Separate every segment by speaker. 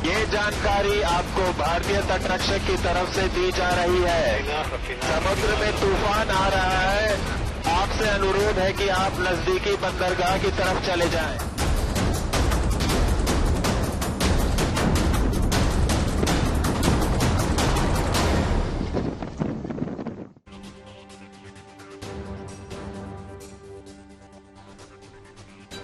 Speaker 1: ये जानकारी आपको भारतीय तटरक्षक की तरफ से दी जा रही है। समुद्र में तूफान आ रहा है। आपसे अनुरोध है कि आप नजदीकी बंदरगाह की तरफ चले जाएं।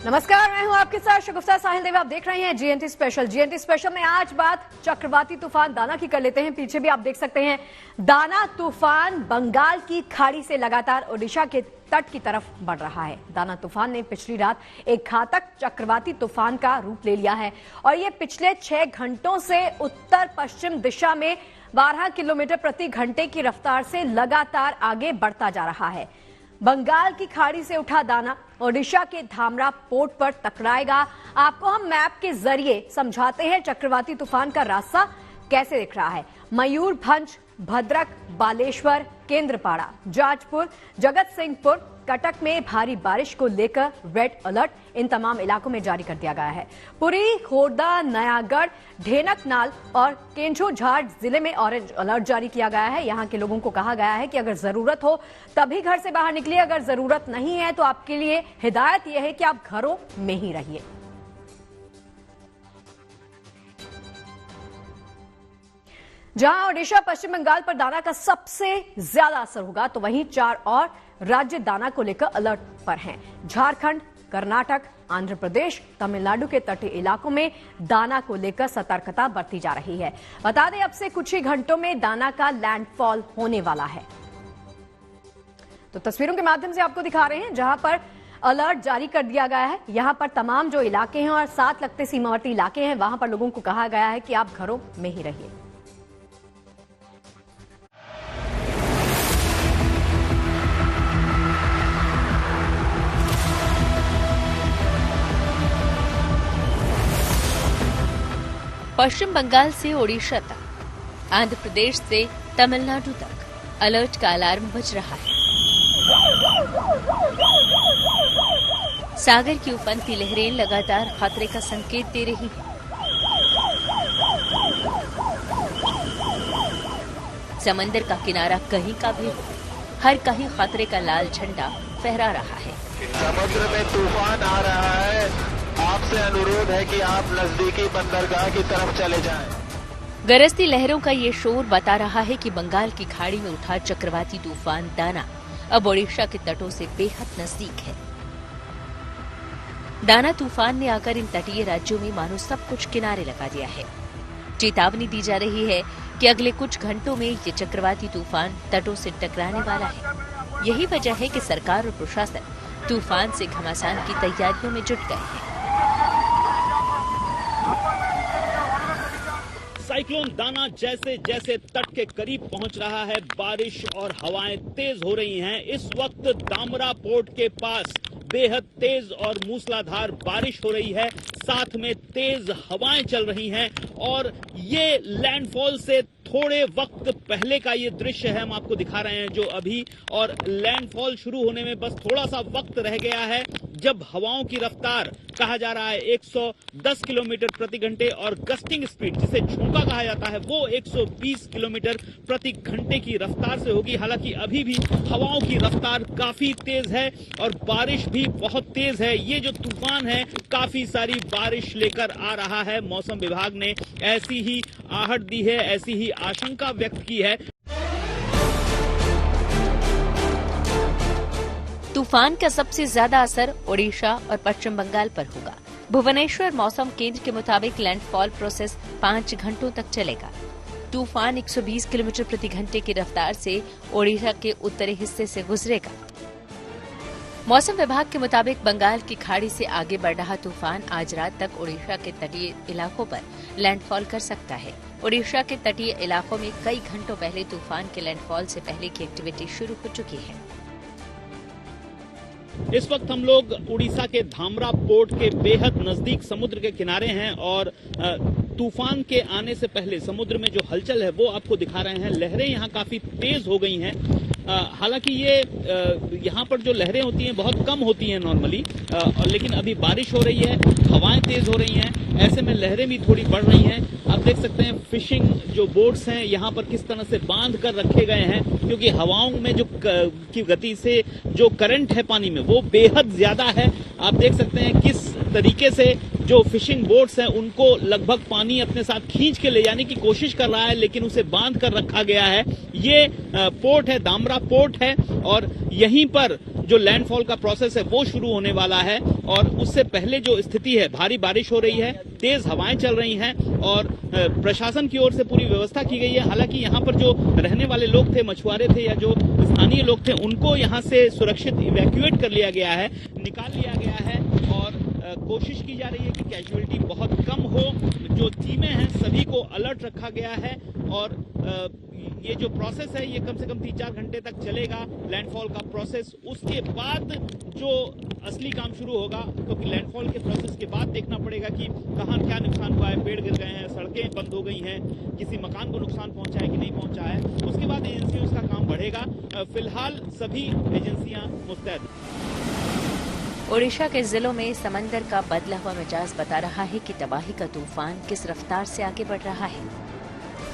Speaker 2: नमस्कार, मैं हूं आपके साथ शगुफ्ता साहिल देव। आप देख रहे हैं जीएनटी स्पेशल। जीएनटी स्पेशल में आज बात चक्रवाती तूफान दाना की कर लेते हैं। पीछे भी आप देख सकते हैं दाना तूफान बंगाल की खाड़ी से लगातार ओडिशा के तट की तरफ बढ़ रहा है। दाना तूफान ने पिछली रात एक घातक चक्रवाती तूफान का रूप ले लिया है और ये पिछले 6 घंटों से उत्तर पश्चिम दिशा में 12 किलोमीटर प्रति घंटे की रफ्तार से लगातार आगे बढ़ता जा रहा है। बंगाल की खाड़ी से उठा दाना ओडिशा के धामरा पोर्ट पर टकराएगा। आपको हम मैप के जरिए समझाते हैं चक्रवाती तूफान का रास्ता कैसे दिख रहा है। मयूरभंज, भद्रक, बालेश्वर, केंद्रपाड़ा, जाजपुर, जगत सिंहपुर, कटक में भारी बारिश को लेकर रेड अलर्ट इन तमाम इलाकों में जारी कर दिया गया है। पुरी, खोर्दा, नयागढ़, ढेनकनाल और केंझोझाड़ जिले में ऑरेंज अलर्ट जारी किया गया है। यहां के लोगों को कहा गया है कि अगर जरूरत हो तभी घर से बाहर निकलिए, अगर जरूरत नहीं है तो आपके लिए हिदायत यह है कि आप घरों में ही रहिए। जहां ओडिशा, पश्चिम बंगाल पर दाना का सबसे ज्यादा असर होगा, तो वहीं 4 और राज्य दाना को लेकर अलर्ट पर हैं। झारखंड, कर्नाटक, आंध्र प्रदेश, तमिलनाडु के तटीय इलाकों में दाना को लेकर सतर्कता बरती जा रही है। बता दें, अब से कुछ ही घंटों में दाना का लैंडफॉल होने वाला है। तो तस्वीरों के माध्यम से आपको दिखा रहे हैं जहां पर अलर्ट जारी कर दिया गया है। यहां पर तमाम जो इलाके हैं और साथ लगते सीमावर्ती इलाके हैं, वहां पर लोगों को कहा गया है कि आप घरों में ही रहिए।
Speaker 3: पश्चिम बंगाल से ओडिशा तक, आंध्र प्रदेश से तमिलनाडु तक अलर्ट का अलार्म बज रहा है। सागर की उफनती लहरें लगातार खतरे का संकेत दे रही हैं। समंदर का किनारा कहीं का भी हो, हर कहीं खतरे का लाल झंडा फहरा रहा है।
Speaker 1: समुद्र में तूफान आ रहा है। आपसे अनुरोध है कि आप नजदीकी बंदरगाह की तरफ चले जाएं।
Speaker 3: गरजती लहरों का ये शोर बता रहा है कि बंगाल की खाड़ी में उठा चक्रवाती तूफान दाना अब ओडिशा के तटों से बेहद नजदीक है। दाना तूफान ने आकर इन तटीय राज्यों में मानो सब कुछ किनारे लगा दिया है। चेतावनी दी जा रही है कि अगले कुछ घंटों में ये चक्रवाती तूफान तटों से टकराने वाला है। यही वजह है कि सरकार और प्रशासन तूफान से घमासान की तैयारियों में जुट गए हैं।
Speaker 4: साइक्लोन दाना जैसे जैसे तट के करीब पहुंच रहा है, बारिश और हवाएं तेज हो रही हैं। इस वक्त धामरा पोर्ट के पास बेहद तेज और मूसलाधार बारिश हो रही है, साथ में तेज हवाएं चल रही हैं और ये लैंडफॉल से थोड़े वक्त पहले का ये दृश्य है, हम आपको दिखा रहे हैं जो अभी, और लैंडफॉल शुरू होने में बस थोड़ा सा वक्त रह गया है, जब हवाओं की रफ्तार कहा जा रहा है 110 किलोमीटर प्रति घंटे और गस्टिंग स्पीड जिसे झोंका कहा जाता है वो 120 किलोमीटर प्रति घंटे की रफ्तार से होगी। हालांकि अभी भी हवाओं की रफ्तार काफी तेज है और बारिश भी बहुत तेज है। ये जो तूफान है काफी सारी बारिश लेकर आ रहा है। मौसम विभाग ने ऐसी ही आहट दी है, ऐसी ही आशंका व्यक्त की है।
Speaker 3: तूफान का सबसे ज्यादा असर ओडिशा और पश्चिम बंगाल पर होगा। भुवनेश्वर मौसम केंद्र के मुताबिक लैंडफॉल प्रोसेस 5 घंटों तक चलेगा। तूफान 120 किलोमीटर प्रति घंटे की रफ्तार से ओडिशा के उत्तरी हिस्से से गुजरेगा। मौसम विभाग के मुताबिक बंगाल की खाड़ी से आगे बढ़ रहा तूफान आज रात तक ओडिशा के तटीय इलाकों पर लैंडफॉल कर सकता है। ओडिशा के तटीय इलाकों में कई घंटों पहले तूफान के लैंडफॉल से पहले की एक्टिविटी शुरू हो चुकी है।
Speaker 4: इस वक्त हम लोग उड़ीसा के धामरा पोर्ट के बेहद नजदीक समुद्र के किनारे हैं और तूफान के आने से पहले समुद्र में जो हलचल है वो आपको दिखा रहे हैं। लहरें यहाँ काफी तेज हो गई हैं। हालांकि ये यहाँ पर जो लहरें होती हैं बहुत कम होती हैं नॉर्मली, लेकिन अभी बारिश हो रही है, हवाएं हवाएं तेज हो रही हैं, ऐसे में लहरें भी थोड़ी बढ़ रही हैं। आप देख सकते हैं फिशिंग जो बोट्स हैं यहाँ पर किस तरह से बांध कर रखे गए हैं, क्योंकि हवाओं में जो की गति से जो करंट है पानी में वो बेहद ज्यादा है। आप देख सकते हैं किस तरीके से जो फिशिंग बोट्स हैं उनको लगभग पानी अपने साथ खींच के ले जाने की कोशिश कर रहा है, लेकिन उसे बांध कर रखा गया है। ये पोर्ट है, दामरा पोर्ट है, और यहीं पर जो लैंडफॉल का प्रोसेस है वो शुरू होने वाला है। और उससे पहले जो स्थिति है, भारी बारिश हो रही है, तेज हवाएं चल रही हैं और प्रशासन की ओर से पूरी व्यवस्था की गई है। हालांकि यहाँ पर जो रहने वाले लोग थे, मछुआरे थे या जो स्थानीय लोग थे, उनको यहाँ से सुरक्षित इवैक्यूएट कर लिया गया है, निकाल लिया गया है और कोशिश की जा रही है कि कैजुअलिटी बहुत कम हो। जो टीमें हैं सभी को अलर्ट रखा गया है और ये जो प्रोसेस है ये कम से कम 3-4 घंटे तक चलेगा, लैंडफॉल का प्रोसेस। उसके बाद जो असली काम शुरू होगा, क्योंकि लैंडफॉल के प्रोसेस के बाद देखना पड़ेगा कि कहाँ क्या नुकसान हुआ है, पेड़ गिर गए हैं, सड़कें बंद हो गई हैं, किसी मकान को नुकसान पहुंचा है कि नहीं पहुंचा है। उसके बाद एजेंसियों का काम बढ़ेगा। फिलहाल सभी एजेंसियां मुस्तैद।
Speaker 3: ओडिशा के जिलों में समंदर का बदला हुआ मिजाज बता रहा है कि तबाही का तूफान किस रफ्तार से आगे बढ़ रहा है।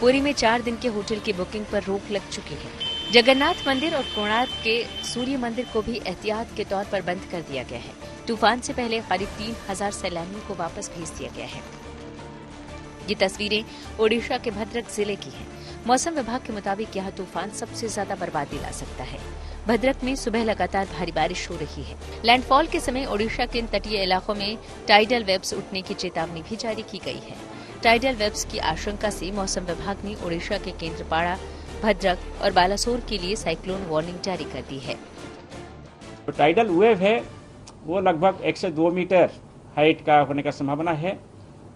Speaker 3: पुरी में 4 दिन के होटल की बुकिंग पर रोक लग चुकी है। जगन्नाथ मंदिर और कोणार्क के सूर्य मंदिर को भी एहतियात के तौर पर बंद कर दिया गया है। तूफान से पहले करीब 3000 सैलानियों को वापस भेज दिया गया है। ये तस्वीरें ओडिशा के भद्रक जिले की हैं। मौसम विभाग के मुताबिक यह तूफान सबसे ज्यादा बर्बादी ला सकता है। भद्रक में सुबह लगातार भारी बारिश हो रही है। लैंडफॉल के समय ओडिशा के इन तटीय इलाकों में टाइडल वेव्स उठने की चेतावनी भी जारी की गई है। टाइडल वेव्स की आशंका से मौसम विभाग ने ओडिशा के केंद्रपाड़ा, भद्रक और बालासोर के लिए साइक्लोन वार्निंग जारी कर दी है।
Speaker 5: तो टाइडल वेव है वो लगभग 1 से 2 मीटर हाइट का होने का संभावना है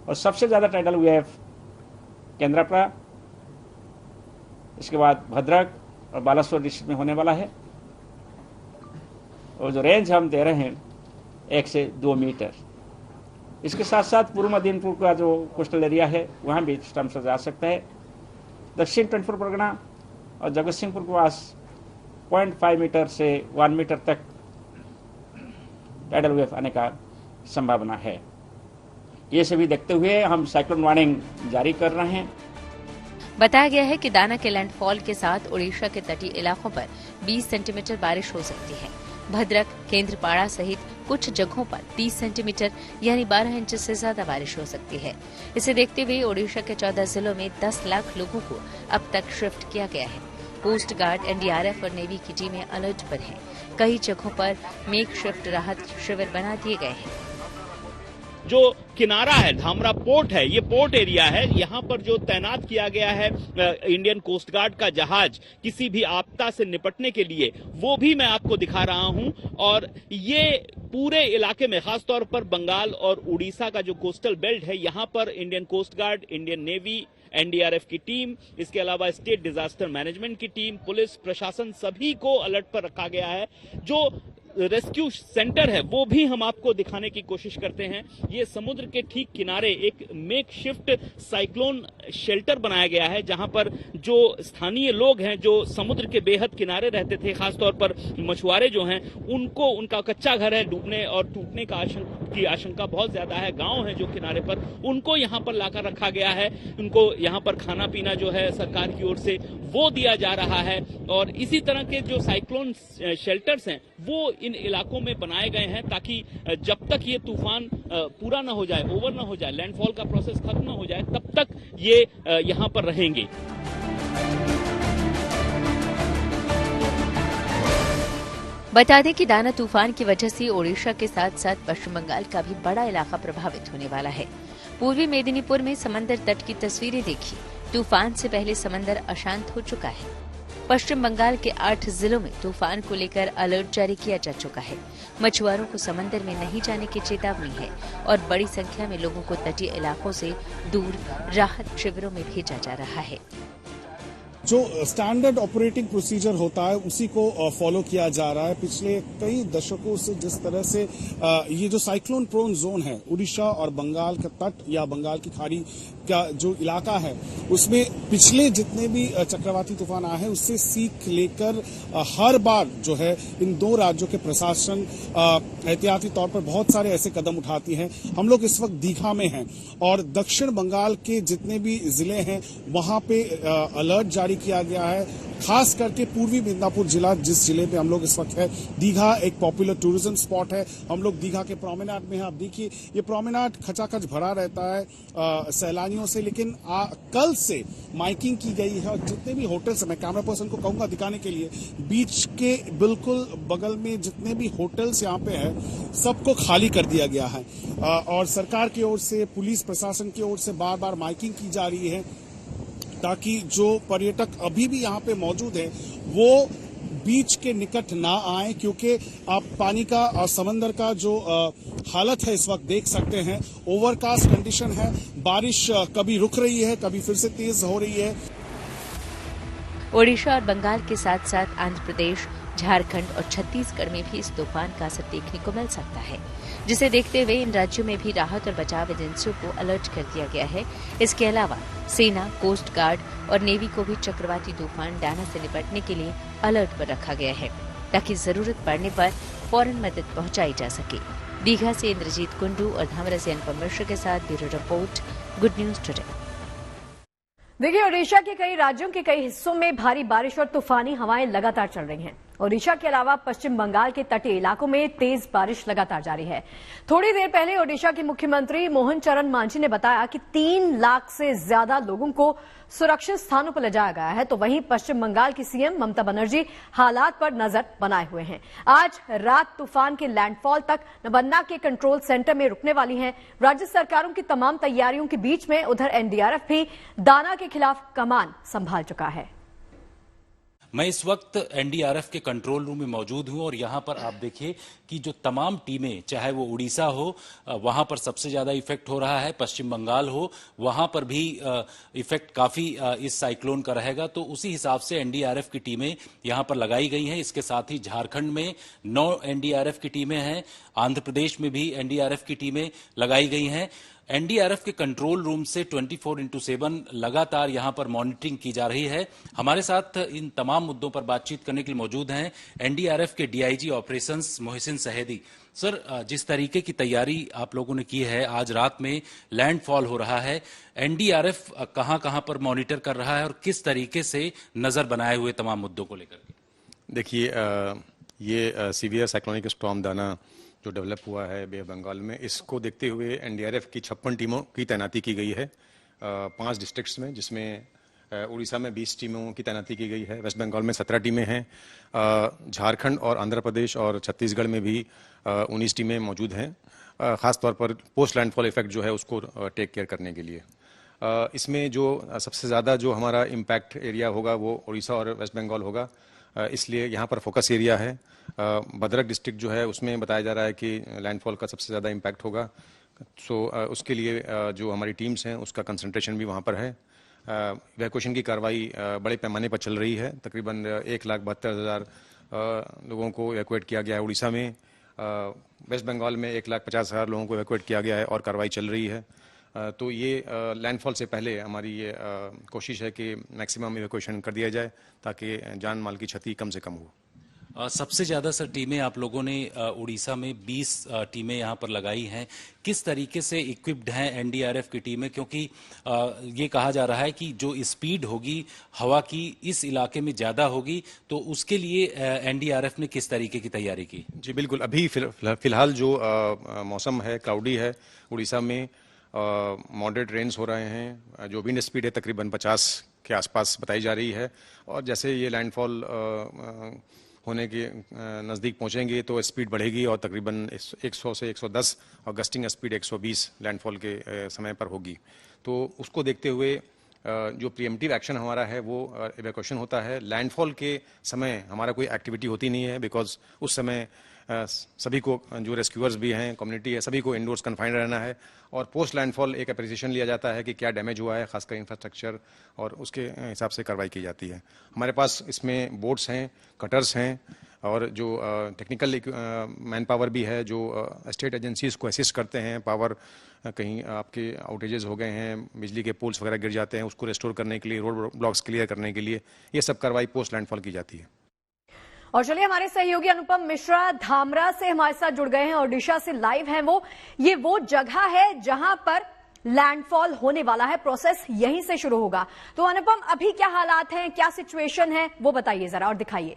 Speaker 5: और सबसे ज्यादा टाइडल वेव केंद्रपाड़ा, इसके बाद भद्रक और बालासोर डिस्ट्रिक्ट में होने वाला है। और जो रेंज हम दे रहे हैं 1 से 2 मीटर। इसके साथ साथ पूर्व मदीनपुर का जो कोस्टल एरिया है वहाँ भी सिस्टम से जा सकता है। दक्षिण 24 परगना और जगतसिंहपुर के पास 0.5 मीटर से 1 मीटर तक टाइडल वेव आने का संभावना है। ये सभी देखते हुए हम साइक्लोन वार्निंग जारी कर रहे हैं।
Speaker 3: बताया गया है कि दाना के लैंडफॉल के साथ ओडिशा के तटीय इलाकों पर 20 सेंटीमीटर बारिश हो सकती है। भद्रक, केंद्रपाड़ा सहित कुछ जगहों पर 30 सेंटीमीटर यानी 12 इंच से ज्यादा बारिश हो सकती है। इसे देखते हुए ओडिशा के 14 जिलों में 10 लाख लोगों को अब तक शिफ्ट किया गया है। कोस्ट गार्ड, एनडीआरएफ और नेवी की टीमें अलर्ट पर हैं। कई जगहों पर मेक शिफ्ट राहत शिविर बना दिए गए हैं।
Speaker 4: जो किनारा है, धामरा पोर्ट है, ये पोर्ट एरिया है। यहाँ पर जो तैनात किया गया है इंडियन कोस्ट गार्ड का जहाज किसी भी आपदा से निपटने के लिए, वो भी मैं आपको दिखा रहा हूं। और ये पूरे इलाके में, खासतौर पर बंगाल और उड़ीसा का जो कोस्टल बेल्ट है, यहाँ पर Indian coast guard, Indian navy, NDRF की टीम, इसके अलावा स्टेट डिजास्टर मैनेजमेंट की टीम, पुलिस प्रशासन, सभी को अलर्ट पर रखा गया है। जो रेस्क्यू सेंटर है वो भी हम आपको दिखाने की कोशिश करते हैं। ये समुद्र के ठीक किनारे एक मेकशिफ्ट साइक्लोन शेल्टर बनाया गया है, जहां पर जो स्थानीय लोग हैं, जो समुद्र के बेहद किनारे रहते थे, खासतौर पर मछुआरे जो हैं, उनको, उनका कच्चा घर है, डूबने और टूटने की आशंका बहुत ज्यादा है। गांव है जो किनारे पर, उनको यहाँ पर लाकर रखा गया है। उनको यहाँ पर खाना पीना जो है सरकार की ओर से वो दिया जा रहा है। और इसी तरह के जो साइक्लोन शेल्टर्स हैं वो इन इलाकों में बनाए गए हैं, ताकि जब तक ये तूफान पूरा ना हो जाए, ओवर ना हो जाए, लैंडफॉल का प्रोसेस खत्म ना हो जाए, तब तक ये यहाँ पर रहेंगे।
Speaker 3: बता दें कि दाना तूफान की वजह से ओडिशा के साथ साथ पश्चिम बंगाल का भी बड़ा इलाका प्रभावित होने वाला है। पूर्वी मेदिनीपुर में समंदर तट की तस्वीरें देखी। तूफान से पहले समंदर अशांत हो चुका है। पश्चिम बंगाल के 8 जिलों में तूफान को लेकर अलर्ट जारी किया जा चुका है। मछुआरों को समंदर में नहीं जाने की चेतावनी है और बड़ी संख्या में लोगों को तटीय इलाकों से दूर राहत शिविरों में भेजा जा रहा है।
Speaker 6: जो स्टैंडर्ड ऑपरेटिंग प्रोसीजर होता है उसी को फॉलो किया जा रहा है। पिछले कई दशकों से जिस तरह से ये जो साइक्लोन प्रोन जोन है, उड़ीसा और बंगाल का तट या बंगाल की खाड़ी का जो इलाका है उसमें पिछले जितने भी चक्रवाती तूफान आए हैं उससे सीख लेकर हर बार जो है इन दो राज्यों के प्रशासन एहतियाती तौर पर बहुत सारे ऐसे कदम उठाती है। हम लोग इस वक्त दीघा में हैं और दक्षिण बंगाल के जितने भी जिले हैं वहां पे अलर्ट जारी किया गया है। खास करके पूर्वी मिदनापुर जिला जिस जिले में हम लोग इस वक्त है, दीघा एक पॉपुलर टूरिज्म स्पॉट है। हम लोग दीघा के प्रोमेनाड में हैं। आप देखिए ये प्रोमेनाड खचाखच भरा रहता है सैलानियों से, लेकिन कल से माइकिंग की गई है और जितने भी होटल्स, मैं कैमरा पर्सन को कहूंगा दिखाने के लिए, बीच के बिल्कुल बगल में जितने भी होटल्स यहाँ पे है सबको खाली कर दिया गया है और सरकार की ओर से, पुलिस प्रशासन की ओर से बार बार माइकिंग की जा रही है ताकि जो पर्यटक अभी भी यहाँ पे मौजूद हैं वो बीच के निकट ना आए, क्योंकि आप पानी का और समंदर का जो हालत है इस वक्त देख सकते हैं। ओवरकास्ट कंडीशन है, बारिश कभी रुक रही है, कभी फिर से तेज हो रही है।
Speaker 3: ओडिशा और बंगाल के साथ साथ आंध्र प्रदेश, झारखंड और छत्तीसगढ़ में भी इस तूफान का असर देखने को मिल सकता है, जिसे देखते हुए इन राज्यों में भी राहत और बचाव एजेंसियों को अलर्ट कर दिया गया है। इसके अलावा सेना, कोस्ट गार्ड और नेवी को भी चक्रवाती तूफान डाना से निपटने के लिए अलर्ट पर रखा गया है ताकि जरूरत पड़ने पर फौरन मदद पहुंचाई जा सके। दीघा से इंद्रजीत कुंडू और धामरा से अनुपम मिश्र के साथ bureau report, good news today.
Speaker 2: देखिए, ओडिशा के कई राज्यों के कई हिस्सों में भारी बारिश और तूफानी हवाएं लगातार चल रही हैं। ओडिशा के अलावा पश्चिम बंगाल के तटीय इलाकों में तेज बारिश लगातार जारी है। थोड़ी देर पहले ओडिशा के मुख्यमंत्री मोहन चरण मांझी ने बताया कि 3 लाख से ज्यादा लोगों को सुरक्षित स्थानों पर ले जाया गया है। तो वहीं पश्चिम बंगाल की सीएम ममता बनर्जी हालात पर नजर बनाए हुए हैं। आज रात तूफान के लैंडफॉल तक नबन्ना के कंट्रोल सेंटर में रुकने वाली हैं। राज्य सरकारों की तमाम तैयारियों के बीच में उधर एनडीआरएफ भी दाना के खिलाफ कमान संभाल चुका है।
Speaker 7: मैं इस वक्त एनडीआरएफ के कंट्रोल रूम में मौजूद हूं और यहां पर आप देखिए कि जो तमाम टीमें, चाहे वो उड़ीसा हो, वहां पर सबसे ज्यादा इफेक्ट हो रहा है, पश्चिम बंगाल हो, वहां पर भी इफेक्ट काफी इस साइक्लोन का रहेगा। तो उसी हिसाब से एनडीआरएफ की टीमें यहां पर लगाई गई हैं। इसके साथ ही झारखंड में 9 एनडीआरएफ की टीमें हैं, आंध्र प्रदेश में भी एनडीआरएफ की टीमें लगाई गई हैं। एनडीआरएफ के कंट्रोल रूम से 24/7 लगातार यहां पर मॉनिटरिंग की जा रही है। हमारे साथ इन तमाम मुद्दों पर बातचीत करने के लिए मौजूद हैं एनडीआरएफ के डीआईजी ऑपरेशंस मोहसिन सहेदी। सर, जिस तरीके की तैयारी आप लोगों ने की है, आज रात में लैंडफॉल हो रहा है, एनडीआरएफ कहां कहां पर मॉनिटर कर रहा है और किस तरीके से नजर बनाए हुए तमाम मुद्दों को लेकर? देखिए,
Speaker 8: ये सीवियर साइक्लोनिक स्टॉर्म दाना जो डेवलप हुआ है बे बंगाल में, इसको देखते हुए एनडीआरएफ की 56 टीमों की तैनाती की गई है 5 डिस्ट्रिक्ट्स में, जिसमें उड़ीसा में 20 टीमों की तैनाती की गई है, वेस्ट बंगाल में 17 टीमें हैं, झारखंड और आंध्र प्रदेश और छत्तीसगढ़ में भी 19 टीमें मौजूद हैं, खासतौर पर पोस्ट लैंडफॉल इफेक्ट जो है उसको टेक केयर करने के लिए। इसमें जो सबसे ज़्यादा जो हमारा इम्पैक्ट एरिया होगा वो उड़ीसा और वेस्ट बंगाल होगा, इसलिए यहाँ पर फोकस एरिया है। भद्रक डिस्ट्रिक्ट जो है उसमें बताया जा रहा है कि लैंडफॉल का सबसे ज़्यादा इम्पैक्ट होगा। उसके लिए जो हमारी टीम्स हैं उसका कंसंट्रेशन भी वहाँ पर है। इवैक्यूएशन की कार्रवाई बड़े पैमाने पर चल रही है। तकरीबन 1,72,000 लोगों को इवैक्यूएट किया गया है उड़ीसा में। वेस्ट बंगाल में 1,50,000 लोगों को इवैक्यूएट किया गया है और कार्रवाई चल रही है। तो ये लैंडफॉल से पहले हमारी ये कोशिश है कि मैक्सिमम इवैक्यूएशन कर दिया जाए ताकि जान माल की क्षति कम से कम हो।
Speaker 7: सबसे ज्यादा सर टीमें आप लोगों ने उड़ीसा में 20 टीमें यहां पर लगाई हैं। किस तरीके से इक्विप्ड हैं एनडीआरएफ की टीमें, क्योंकि ये कहा जा रहा है कि जो स्पीड होगी हवा की इस इलाके में ज्यादा होगी, तो उसके लिए एनडीआरएफ ने किस तरीके की तैयारी की?
Speaker 8: जी बिल्कुल, अभी फिलहाल जो मौसम है क्लाउडी है उड़ीसा में, मॉडरेट रेन्स हो रहे हैं, जो विंड स्पीड है तकरीबन 50 के आसपास बताई जा रही है, और जैसे ये लैंडफॉल होने के नज़दीक पहुंचेंगे तो स्पीड बढ़ेगी और तकरीबन 100 से 110 और गस्टिंग स्पीड 120 लैंडफॉल के समय पर होगी। तो उसको देखते हुए जो प्रीएम्प्टिव एक्शन हमारा है वो इवैक्यूएशन होता है। लैंडफॉल के समय हमारा कोई एक्टिविटी होती नहीं है, बिकॉज उस समय सभी को, जो रेस्क्यूअर्स भी हैं, कम्युनिटी है, सभी को इंडोर्स कन्फाइंड रहना है और पोस्ट लैंडफॉल एक अप्रिसिएशन लिया जाता है कि क्या डैमेज हुआ है, खासकर इंफ्रास्ट्रक्चर, और उसके हिसाब से कार्रवाई की जाती है। हमारे पास इसमें बोट्स हैं, कटर्स हैं और जो टेक्निकल मैन पावर भी है, जो स्टेट एजेंसीज को असिस्ट करते हैं। पावर कहीं आपके आउटेजेस हो गए हैं, बिजली के पोल्स वगैरह गिर जाते हैं, उसको रेस्टोर करने के लिए, रोड ब्लॉक्स क्लियर करने के लिए ये सब कार्रवाई पोस्ट लैंडफॉल की जाती है।
Speaker 2: और चलिए, हमारे सहयोगी अनुपम मिश्रा धामरा से हमारे साथ जुड़ गए हैं, ओडिशा से लाइव हैं ये वो जगह है जहां पर लैंडफॉल होने वाला है, प्रोसेस यहीं से शुरू होगा। तो अनुपम, अभी क्या हालात हैं, क्या सिचुएशन है, वो बताइए जरा और दिखाइए।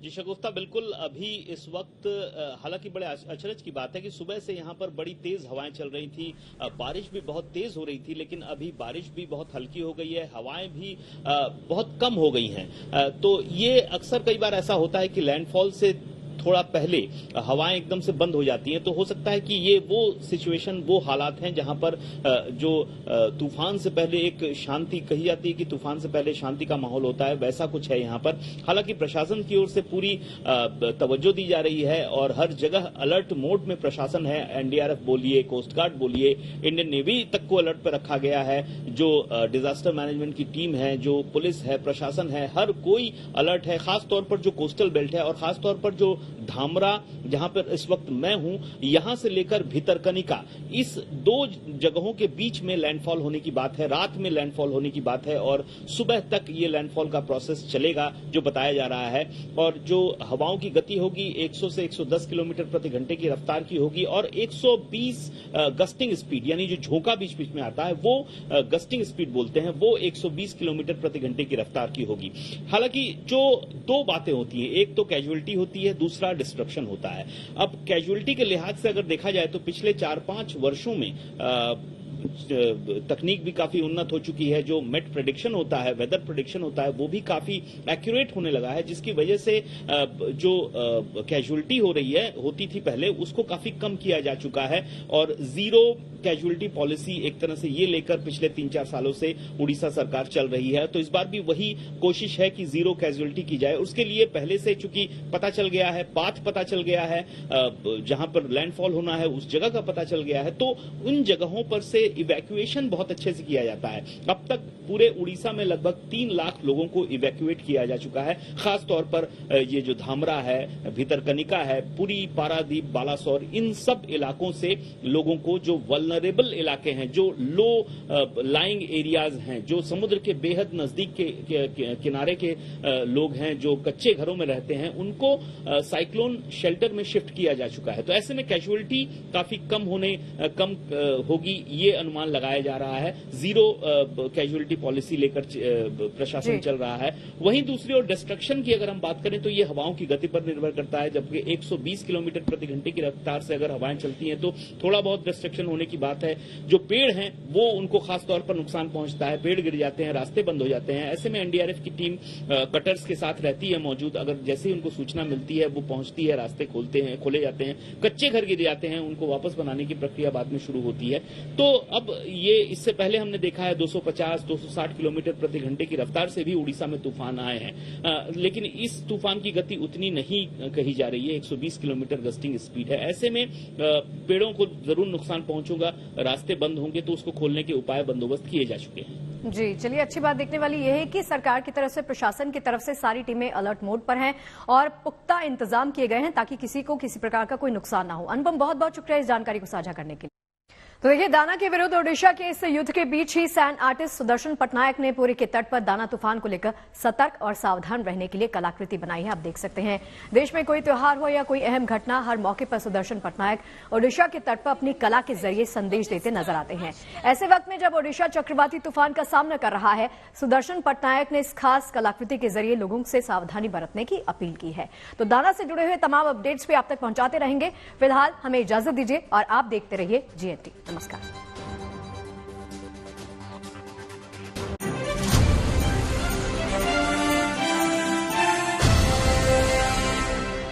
Speaker 4: जी शगुफ्ता, बिल्कुल अभी इस वक्त हालांकि बड़े अचरज की बात है कि सुबह से यहाँ पर बड़ी तेज हवाएं चल रही थी, बारिश भी बहुत तेज हो रही थी, लेकिन अभी बारिश भी बहुत हल्की हो गई है, हवाएं भी बहुत कम हो गई हैं। तो ये अक्सर कई बार ऐसा होता है कि लैंडफॉल से थोड़ा पहले हवाएं एकदम से बंद हो जाती हैं, तो हो सकता है कि ये वो सिचुएशन, वो हालात हैं जहां पर जो तूफान से पहले एक शांति कही जाती है कि तूफान से पहले शांति का माहौल होता है, वैसा कुछ है यहां पर। हालांकि प्रशासन की ओर से पूरी तवज्जो दी जा रही है और हर जगह अलर्ट मोड में प्रशासन है। एनडीआरएफ बोलिए, कोस्ट गार्ड बोलिए, इंडियन नेवी तक को अलर्ट पर रखा गया है। जो डिजास्टर मैनेजमेंट की टीम है, जो पुलिस है, प्रशासन है, हर कोई अलर्ट है। खासतौर पर जो कोस्टल बेल्ट है और खासतौर पर जो धामरा, जहां पर इस वक्त मैं हूं, यहां से लेकर भितरकनिका, इस दो जगहों के बीच में लैंडफॉल होने की बात है, रात में लैंडफॉल होने की बात है और सुबह तक ये लैंडफॉल का प्रोसेस चलेगा जो बताया जा रहा है। और जो हवाओं की गति होगी 100 से 110 किलोमीटर प्रति घंटे की रफ्तार की होगी और 120 गस्टिंग स्पीड, यानी जो झोंका बीच बीच में आता है वो गस्टिंग स्पीड बोलते हैं, वो 120 किलोमीटर प्रति घंटे की रफ्तार की होगी। हालांकि जो दो बातें होती हैं, एक तो कैजुअलिटी होती है, दूसरा डिस्ट्रक्शन होता है। अब कैजुअलिटी के लिहाज से अगर देखा जाए तो पिछले 4-5 वर्षों में तकनीक भी काफी उन्नत हो चुकी है। जो मेट प्रेडिक्शन होता है, वेदर प्रेडिक्शन होता है, वो भी काफी एक्यूरेट होने लगा है, जिसकी वजह से जो कैजुअलिटी होती थी पहले, उसको काफी कम किया जा चुका है। और जीरो कैजुअलिटी पॉलिसी एक तरह से ये लेकर पिछले 3-4 सालों से उड़ीसा सरकार चल रही है। तो इस बार भी वही कोशिश है कि जीरो कैजुअलिटी की जाए। उसके लिए पहले से चूंकि पता चल गया है, पाथ पता चल गया है, जहां पर लैंडफॉल होना है उस जगह का पता चल गया है, तो उन जगहों पर से इवैक्यूएशन बहुत अच्छे से किया जाता है। अब तक पूरे उड़ीसा में लगभग 3 लाख लोगों को इवैक्यूएट किया जा चुका है। खासतौर पर ये जो धामरा है, भितरकनिका है, पुरी, पारादीप, बालासोर, इन सब इलाकों से लोगों को, जो वल्नरेबल इलाके हैं, जो लो लाइंग एरियाज हैं, जो समुद्र के बेहद नजदीक के किनारे के लोग हैं, जो कच्चे घरों में रहते हैं, उनको साइक्लोन शेल्टर में शिफ्ट किया जा चुका है। तो ऐसे में कैजुअलिटी काफी कम होगी, ये अनुमान लगाया जा रहा है। जीरो कैजुअलिटी पॉलिसी लेकर प्रशासन चल रहा है। वहीं दूसरी ओर डिस्ट्रक्शन की अगर हम बात करें तो ये हवाओं की गति पर निर्भर करता है। जबकि 120 किलोमीटर प्रति घंटे की रफ्तार से अगर हवाएं चलती हैं तो थोड़ा बहुत डिस्ट्रक्शन होने की बात है। जो पेड़ हैं वो उनको खासतौर पर नुकसान पहुंचता है, पेड़ गिर जाते हैं, रास्ते बंद हो जाते हैं। ऐसे में एनडीआरएफ की टीम कटर्स के साथ रहती है मौजूद। अगर जैसे ही उनको सूचना मिलती है वो पहुंचती है, रास्ते खोले जाते हैं, कच्चे घर गिर जाते हैं, उनको वापस बनाने की प्रक्रिया बाद में शुरू होती है। तो अब ये, इससे पहले हमने देखा है 250-260 किलोमीटर प्रति घंटे की रफ्तार से भी उड़ीसा में तूफान आए हैं, लेकिन इस तूफान की गति उतनी नहीं कही जा रही है। 120 किलोमीटर गस्टिंग स्पीड है। ऐसे में पेड़ों को जरूर नुकसान पहुंचेगा, रास्ते बंद होंगे तो उसको खोलने के उपाय बंदोबस्त किए जा चुके हैं।
Speaker 2: जी चलिए, अच्छी बात देखने वाली यह है कि सरकार की तरफ से, प्रशासन की तरफ से सारी टीमें अलर्ट मोड पर हैं और पुख्ता इंतजाम किए गए हैं ताकि किसी को किसी प्रकार का कोई नुकसान ना हो। अनुपम, बहुत बहुत शुक्रिया इस जानकारी को साझा करने के लिए। तो देखिए, दाना के विरुद्ध ओडिशा के इस युद्ध के बीच ही सैंड आर्टिस्ट सुदर्शन पटनायक ने पुरी के तट पर दाना तूफान को लेकर सतर्क और सावधान रहने के लिए कलाकृति बनाई है। आप देख सकते हैं, देश में कोई त्योहार हो या कोई अहम घटना, हर मौके पर सुदर्शन पटनायक ओडिशा के तट पर अपनी कला के जरिए संदेश देते नजर आते हैं। ऐसे वक्त में जब ओडिशा चक्रवाती तूफान का सामना कर रहा है, सुदर्शन पटनायक ने इस खास कलाकृति के जरिए लोगों से सावधानी बरतने की अपील की है। तो दाना से जुड़े हुए तमाम अपडेट्स भी आप तक पहुंचाते रहेंगे। फिलहाल हमें इजाजत दीजिए और आप देखते रहिए GNT। नमस्कार।